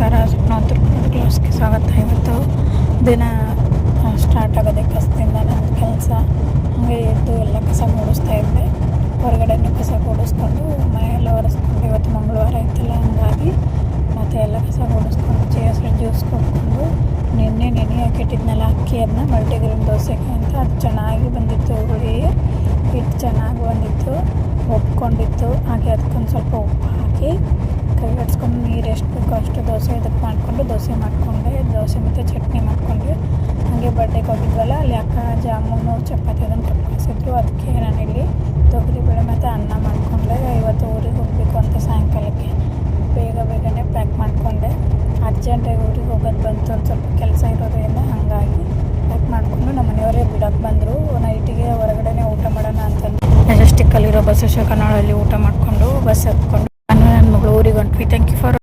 ನಮಸ್ಕಾರ. ಸ್ವಪ್ನವಂತರ ಕ್ಲಾಸ್ಗೆ ಸ್ವಾಗತ. ಇವತ್ತು ದಿನ ಸ್ಟಾರ್ಟ್ ಆಗೋದೆ ಕಸದಿಂದ ನನ್ನ ಕೆಲಸ. ಹಾಗೆ ಎದ್ದು ಎಲ್ಲ ಕಸ ಮೂಡಿಸ್ತಾ ಇದ್ದೆ. ಹೊರಗಡೆನೂ ಕಸ ಕೂಡಿಸ್ಕೊಂಡು ಮನೆಯೆಲ್ಲ ಒರೆಸ್ಕೊಂಡು, ಇವತ್ತು ಮಂಗಳವಾರ ಇತ್ತಲ್ಲ ಹಂಗಾಗಿ ಮತ್ತು ಎಲ್ಲ ಕಸ ಕೂಡಿಸ್ಕೊಂಡು ಚಿಯಾ ಜ್ಯೂಸ್ ಕೊಟ್ಕೊಂಡು ನೆನೆ ಹಾಕಿಟ್ಟಿದ್ನಲ್ಲ ಅಕ್ಕಿ, ಅದನ್ನ ಮಲ್ಟಿಗ್ರೇನ್ ದೋಸೆಗೆ ಅಂತ ಅದು ಚೆನ್ನಾಗಿ ಬಂದಿತ್ತು. ಹುಳಿ ಹಿಟ್ಟು ಚೆನ್ನಾಗಿ ಬಂದಿತ್ತು, ಒಪ್ಕೊಂಡಿತ್ತು. ಹಾಗೆ ಅದಕ್ಕೊಂದು ಸ್ವಲ್ಪ ಉಪ್ಪು ಹಾಕಿ ಕೈ ಆಡಿಸ್ಕೊಂಡು ನೀರು ಎಷ್ಟು ಬೇಕೋ ಅಷ್ಟು ದೋಸೆ ಇದಕ್ಕೆ ಮಾಡಿಕೊಂಡು ದೋಸೆ ಮಾಡಿಕೊಂಡೆ. ದೋಸೆ ಮತ್ತು ಚಟ್ನಿ ಮಾಡಿಕೊಂಡೆ. ಹಾಗೆ ಬರ್ಡೇಗೆ ಹೋಗಿದ್ವಲ್ಲ, ಅಲ್ಲಿ ಅಕ್ಕ ಜಾಮೂನು ಚಪಾತಿ ಅದನ್ನು ಕೊಟ್ಟು ಕಳಿಸಿದ್ರು. ಅದಕ್ಕೆ ನಾನಿಲ್ಲಿ ತೊಗರಿಬೇಳೆ ಮತ್ತು ಅನ್ನ ಮಾಡಿಕೊಂಡೆ. ಇವತ್ತು ಊರಿಗೆ ಹೋಗಬೇಕು ಅಂತ ಸಾಯಂಕಾಲಕ್ಕೆ ಬೇಗನೆ ಪ್ಯಾಕ್ ಮಾಡಿಕೊಂಡೆ. ಅರ್ಜೆಂಟಾಗಿ ಊರಿಗೆ ಹೋಗೋದು ಬಂತು, ಒಂದು ಸ್ವಲ್ಪ ಕೆಲಸ ಇರೋದ್ರಿಂದ ಹಾಗಾಗಿ ಪ್ಯಾಕ್ ಮಾಡಿಕೊಂಡು ನಮ್ಮ ಮನೆಯವರೇ ಬಿಡೋಕ್ಕೆ ಬಂದರು. ನೈಟಿಗೆ ಹೊರಗಡೆನೇ ಊಟ ಮಾಡೋಣ ಅಂತಂದು ಮೆಜೆಸ್ಟಿಕ್ಕಲ್ಲಿರೋ ಬಸವೇಶ್ವರ ಕನ್ನಡದಲ್ಲಿ ಊಟ ಮಾಡಿಕೊಂಡು ಬಸ್ ಹತ್ಕೊಂಡು ನಾನು ನನ್ನ ಮಗಳು ಊರಿಗೆ ಹೊಂಟ್ವಿ. Thank you for